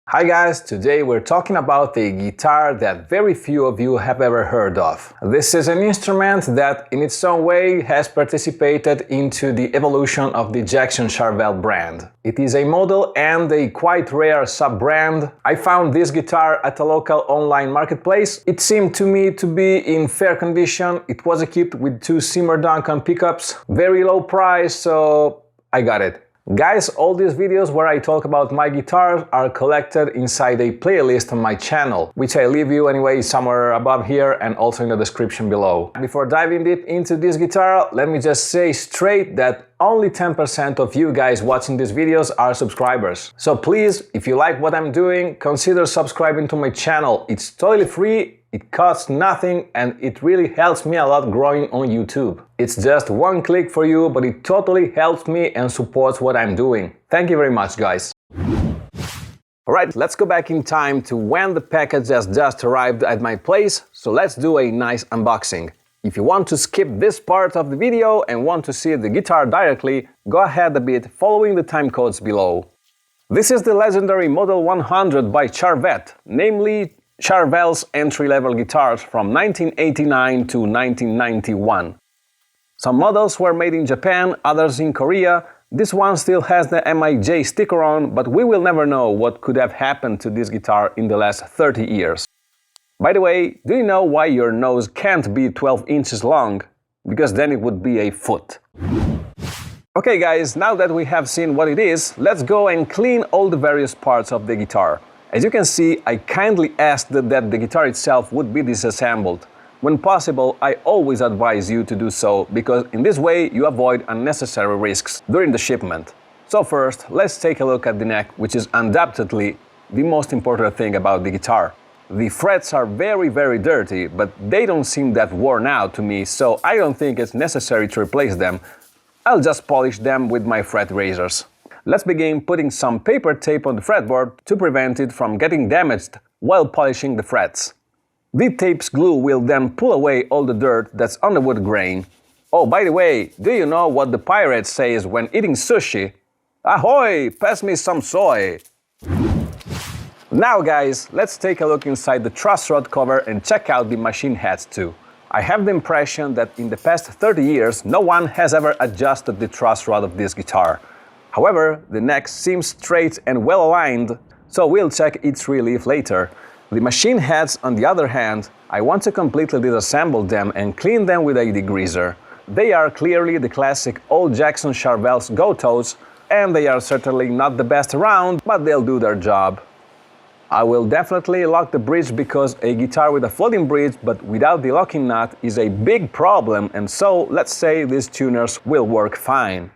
Hi guys, today we're talking about a guitar that very few of you have ever heard of. This is an instrument that in its own way has participated into the evolution of the Jackson Charvel brand. It is a model and a quite rare sub-brand. I found this guitar at a local online marketplace. It seemed to me to be in fair condition. It was equipped with two Seymour Duncan pickups, very low price, so I got it. Guys, all these videos where I talk about my guitars are collected inside a playlist on my channel, which I leave you anyway somewhere above here and also in the description below. Before diving deep into this guitar, let me just say straight that only 10% of you guys watching these videos are subscribers. So please, if you like what I'm doing, consider subscribing to my channel. It's totally free. It costs nothing and it really helps me a lot growing on YouTube. It's just one click for you, but it totally helps me and supports what I'm doing. Thank you very much, guys. Alright, let's go back in time to when the package has just arrived at my place, so let's do a nice unboxing. If you want to skip this part of the video and want to see the guitar directly, go ahead a bit following the time codes below. This is the legendary Model 100 by Charvette, namely Charvel's entry-level guitars from 1989 to 1991. Some models were made in Japan, others in Korea. This one still has the MIJ sticker on, but we will never know what could have happened to this guitar in the last 30 years. By the way, do you know why your nose can't be 12 inches long? Because then it would be a foot. Okay guys, now that we have seen what it is, let's go and clean all the various parts of the guitar. As you can see, I kindly asked that the guitar itself would be disassembled. When possible, I always advise you to do so, because in this way you avoid unnecessary risks during the shipment. So first, let's take a look at the neck, which is undoubtedly the most important thing about the guitar. The frets are very dirty, but they don't seem that worn out to me, so I don't think it's necessary to replace them. I'll just polish them with my fret razors. Let's begin putting some paper tape on the fretboard to prevent it from getting damaged while polishing the frets. The tape's glue will then pull away all the dirt that's on the wood grain. Oh, by the way, do you know what the pirate says when eating sushi? Ahoy! Pass me some soy! Now guys, let's take a look inside the truss rod cover and check out the machine heads too. I have the impression that in the past 30 years no one has ever adjusted the truss rod of this guitar. However, the neck seems straight and well aligned, so we'll check its relief later. The machine heads, on the other hand, I want to completely disassemble them and clean them with a degreaser. They are clearly the classic old Jackson Charvel's go-tos, and they are certainly not the best around, but they'll do their job. I will definitely lock the bridge because a guitar with a floating bridge but without the locking nut is a big problem, and so let's say these tuners will work fine.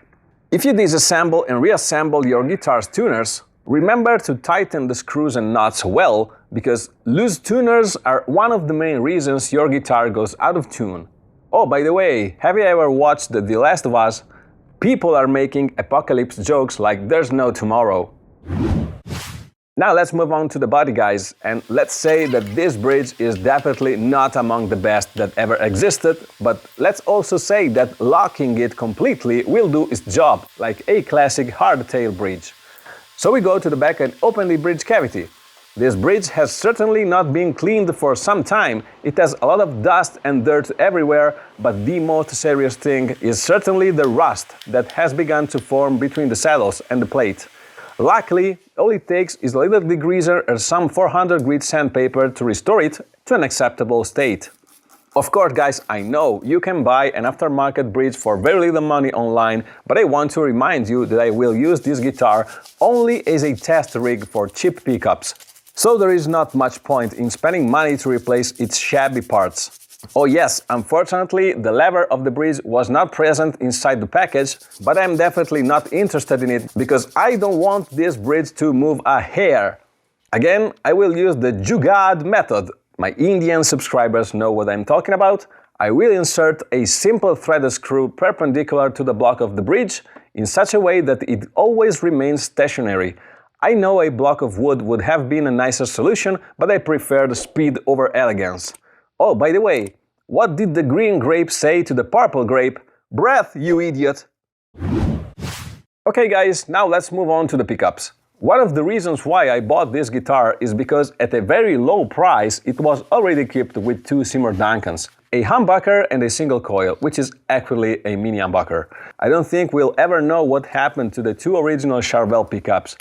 If you disassemble and reassemble your guitar's tuners, remember to tighten the screws and nuts well, because loose tuners are one of the main reasons your guitar goes out of tune. Oh, by the way, have you ever watched The Last of Us? People are making apocalypse jokes like there's no tomorrow. Now let's move on to the body, guys, and let's say that this bridge is definitely not among the best that ever existed, but let's also say that locking it completely will do its job, like a classic hardtail bridge. So we go to the back and open the bridge cavity. This bridge has certainly not been cleaned for some time. It has a lot of dust and dirt everywhere, but the most serious thing is certainly the rust that has begun to form between the saddles and the plate. Luckily, all it takes is a little degreaser and some 400 grit sandpaper to restore it to an acceptable state. Of course, guys, I know you can buy an aftermarket bridge for very little money online, but I want to remind you that I will use this guitar only as a test rig for cheap pickups. So there is not much point in spending money to replace its shabby parts. Oh yes, unfortunately, the lever of the bridge was not present inside the package, but I'm definitely not interested in it because I don't want this bridge to move a hair. Again, I will use the Jugaad method. My Indian subscribers know what I'm talking about. I will insert a simple threaded screw perpendicular to the block of the bridge in such a way that it always remains stationary. I know a block of wood would have been a nicer solution, but I prefer the speed over elegance. Oh, by the way, what did the green grape say to the purple grape? Breath, you idiot! Okay guys, now let's move on to the pickups. One of the reasons why I bought this guitar is because at a very low price it was already equipped with two Seymour Duncans, a humbucker and a single coil, which is actually a mini humbucker. I don't think we'll ever know what happened to the two original Charvel pickups.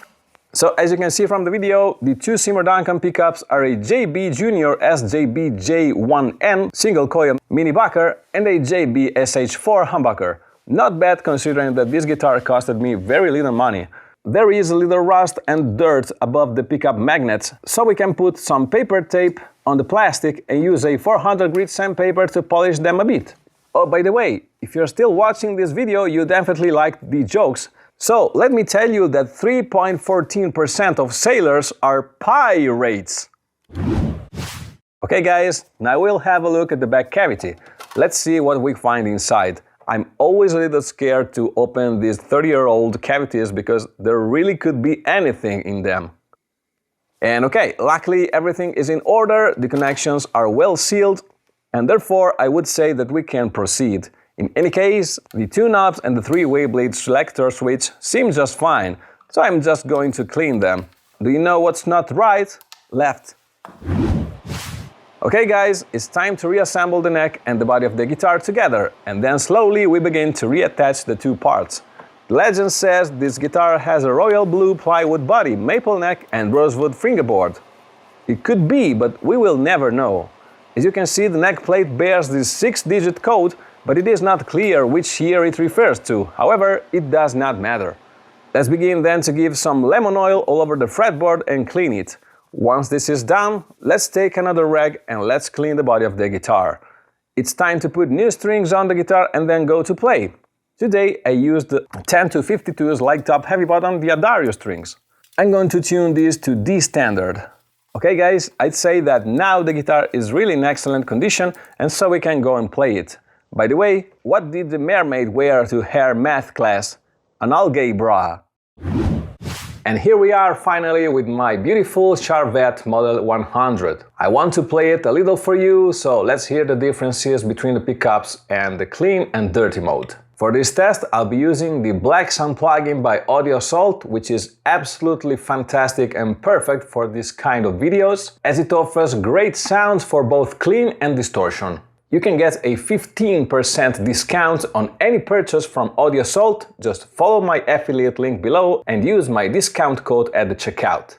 So as you can see from the video, the two Seymour Duncan pickups are a JB Junior SJB J1N single coil mini bucker and a JB SH4 humbucker. Not bad considering that this guitar costed me very little money. There is a little rust and dirt above the pickup magnets, so we can put some paper tape on the plastic and use a 400 grit sandpaper to polish them a bit. Oh, by the way, if you're still watching this video, you definitely liked the jokes. So let me tell you that 3.14% of sailors are pirates. Okay guys, now we'll have a look at the back cavity. Let's see what we find inside. I'm always a little scared to open these 30-year-old cavities because there really could be anything in them. And okay, luckily everything is in order, the connections are well sealed, and therefore I would say that we can proceed. In any case, the two knobs and the three-way blade selector switch seem just fine, so I'm just going to clean them. Do you know what's not right? Left. Okay guys, it's time to reassemble the neck and the body of the guitar together, and then slowly we begin to reattach the two parts. The legend says this guitar has a royal blue plywood body, maple neck and rosewood fingerboard. It could be, but we will never know. As you can see, the neck plate bears this 6-digit code, but it is not clear which year it refers to. However, it does not matter. Let's begin then to give some lemon oil all over the fretboard and clean it. Once this is done, let's take another rag and let's clean the body of the guitar. It's time to put new strings on the guitar and then go to play. Today I used the 10 to 52's light top heavy bottom D'Addario strings. I'm going to tune these to D standard. Okay guys, I'd say that now the guitar is really in excellent condition and so we can go and play it. By the way, what did the mermaid wear to her math class? An algae bra. And here we are finally with my beautiful Charvette Model 100. I want to play it a little for you, so let's hear the differences between the pickups and the clean and dirty mode. For this test, I'll be using the Black Sound plugin by Audio Assault, which is absolutely fantastic and perfect for this kind of videos, as it offers great sounds for both clean and distortion. You can get a 15% discount on any purchase from Audio Assault. Just follow my affiliate link below and use my discount code at the checkout.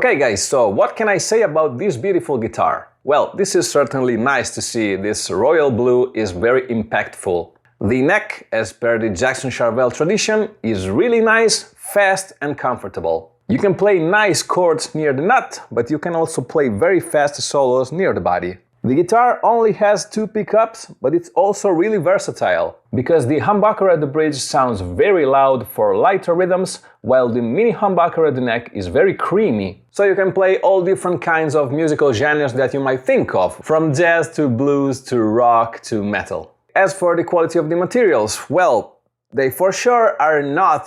Okay guys, so what can I say about this beautiful guitar? Well, this is certainly nice to see. This royal blue is very impactful. The neck, as per the Jackson Charvel tradition, is really nice, fast and comfortable. You can play nice chords near the nut, but you can also play very fast solos near the body. The guitar only has 2 pickups, but it's also really versatile, because the humbucker at the bridge sounds very loud for lighter rhythms, while the mini humbucker at the neck is very creamy. So you can play all different kinds of musical genres that you might think of, from jazz to blues to rock to metal. As for the quality of the materials, well, they for sure are not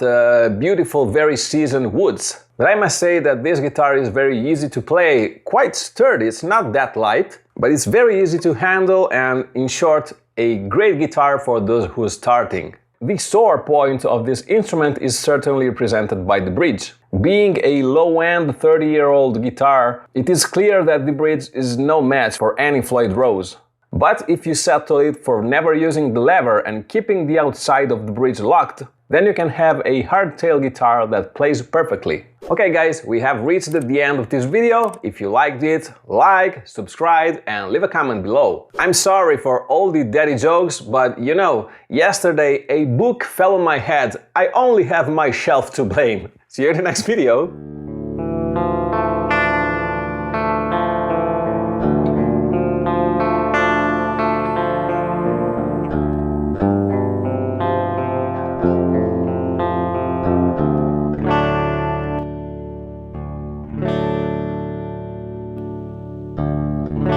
beautiful, very seasoned woods. But I must say that this guitar is very easy to play, quite sturdy, it's not that light, but it's very easy to handle and, in short, a great guitar for those who are starting. The sore point of this instrument is certainly represented by the bridge. Being a low-end 30-year-old guitar, it is clear that the bridge is no match for any Floyd Rose. But if you settle it for never using the lever and keeping the outside of the bridge locked, then you can have a hardtail guitar that plays perfectly. Okay guys, we have reached the end of this video. If you liked it, like, subscribe and leave a comment below. I'm sorry for all the daddy jokes, but you know, yesterday a book fell on my head. I only have myself to blame. See you in the next video.